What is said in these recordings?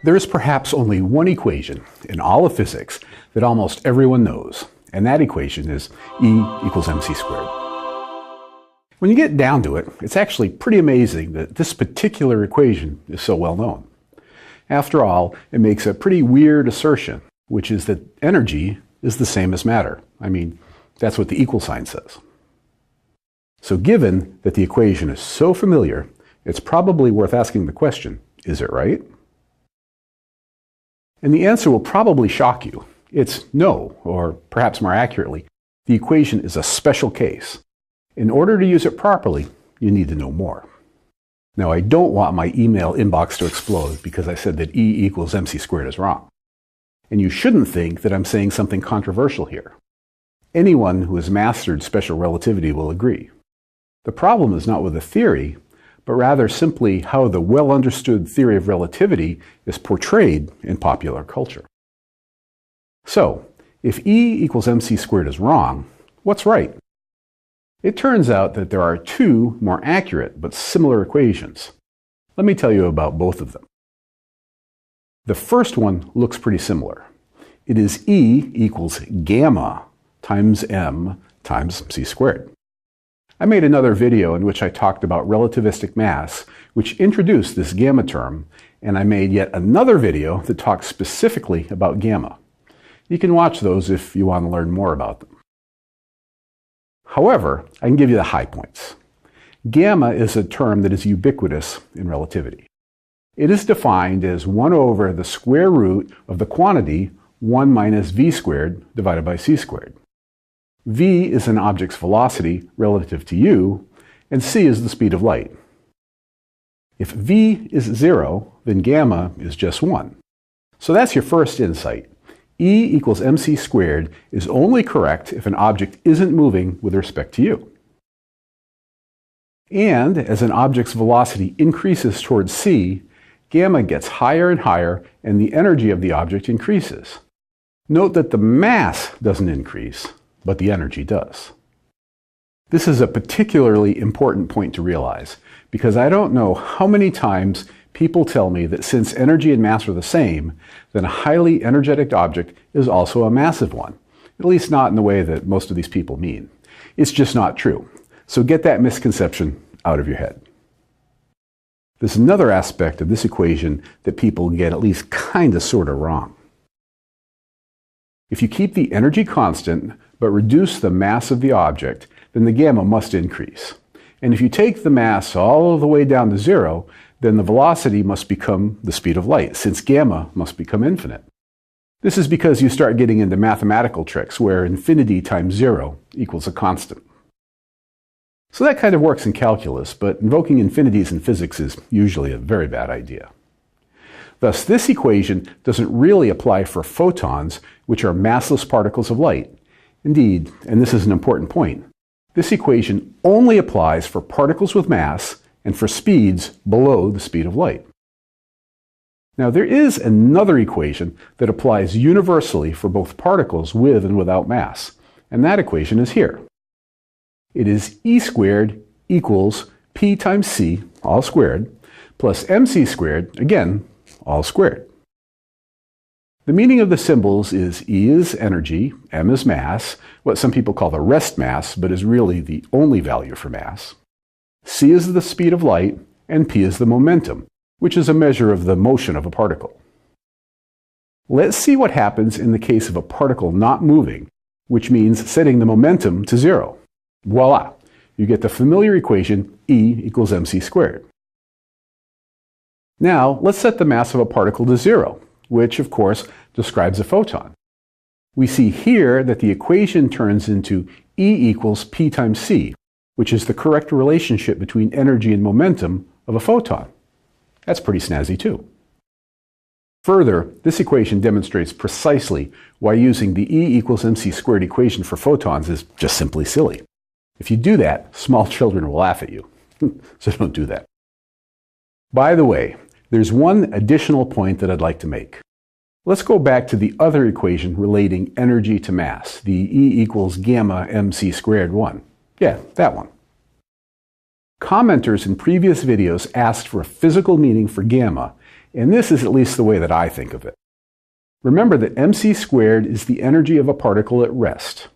There is perhaps only one equation in all of physics that almost everyone knows, and that equation is E equals mc². When you get down to it, it's actually pretty amazing that this particular equation is so well known. After all, it makes a pretty weird assertion, which is that energy is the same as matter. I mean, that's what the equal sign says. So given that the equation is so familiar, it's probably worth asking the question, is it right? And the answer will probably shock you. It's no, or perhaps more accurately, the equation is a special case. In order to use it properly, you need to know more. Now, I don't want my email inbox to explode because I said that E equals mc² is wrong. And you shouldn't think that I'm saying something controversial here. Anyone who has mastered special relativity will agree. The problem is not with the theory, but rather simply how the well-understood theory of relativity is portrayed in popular culture. So, if E equals mc² is wrong, what's right? It turns out that there are two more accurate but similar equations. Let me tell you about both of them. The first one looks pretty similar. It is E equals gamma times m times mc². I made another video in which I talked about relativistic mass, which introduced this gamma term, and I made yet another video that talks specifically about gamma. You can watch those if you want to learn more about them. However, I can give you the high points. Gamma is a term that is ubiquitous in relativity. It is defined as 1 over the square root of the quantity 1 minus v² divided by c². V is an object's velocity relative to u, and c is the speed of light. If v is 0, then gamma is just 1. So that's your first insight. E equals mc² is only correct if an object isn't moving with respect to you. And as an object's velocity increases towards c, gamma gets higher and higher, and the energy of the object increases. Note that the mass doesn't increase, but the energy does. This is a particularly important point to realize, because I don't know how many times people tell me that since energy and mass are the same, then a highly energetic object is also a massive one. At least not in the way that most of these people mean. It's just not true. So get that misconception out of your head. There's another aspect of this equation that people get at least kinda sorta wrong. If you keep the energy constant, but reduce the mass of the object, then the gamma must increase. And if you take the mass all the way down to 0, then the velocity must become the speed of light, since gamma must become infinite. This is because you start getting into mathematical tricks where infinity times 0 equals a constant. So that kind of works in calculus, but invoking infinities in physics is usually a very bad idea. Thus, this equation doesn't really apply for photons, which are massless particles of light. Indeed, and this is an important point, this equation only applies for particles with mass and for speeds below the speed of light. Now, there is another equation that applies universally for both particles with and without mass, and that equation is here. It is E² equals P times C, all squared, plus mc², again, all squared. The meaning of the symbols is E is energy, m is mass, what some people call the rest mass, but is really the only value for mass. C is the speed of light, and P is the momentum, which is a measure of the motion of a particle. Let's see what happens in the case of a particle not moving, which means setting the momentum to 0. Voila! You get the familiar equation E equals mc². Now, let's set the mass of a particle to 0, which, of course, describes a photon. We see here that the equation turns into E equals P times C, which is the correct relationship between energy and momentum of a photon. That's pretty snazzy too. Further, this equation demonstrates precisely why using the E equals mc² equation for photons is just simply silly. If you do that, small children will laugh at you. So don't do that. By the way, there's one additional point that I'd like to make. Let's go back to the other equation relating energy to mass, the E equals gamma mc² one. Yeah, that one. Commenters in previous videos asked for a physical meaning for gamma, and this is at least the way that I think of it. Remember that mc² is the energy of a particle at rest.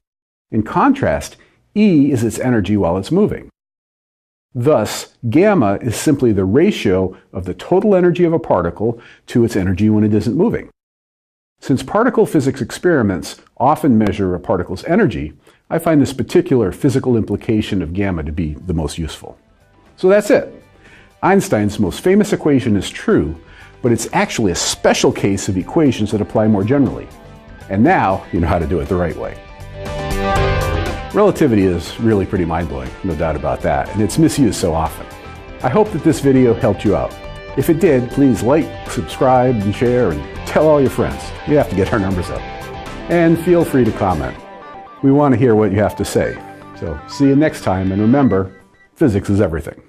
In contrast, E is its energy while it's moving. Thus, gamma is simply the ratio of the total energy of a particle to its energy when it isn't moving. Since particle physics experiments often measure a particle's energy, I find this particular physical implication of gamma to be the most useful. So that's it. Einstein's most famous equation is true, but it's actually a special case of equations that apply more generally. And now you know how to do it the right way. Relativity is really pretty mind-blowing, no doubt about that, and it's misused so often. I hope that this video helped you out. If it did, please like, subscribe, and share, and tell all your friends. We have to get our numbers up. And feel free to comment. We want to hear what you have to say. So see you next time, and remember, physics is everything.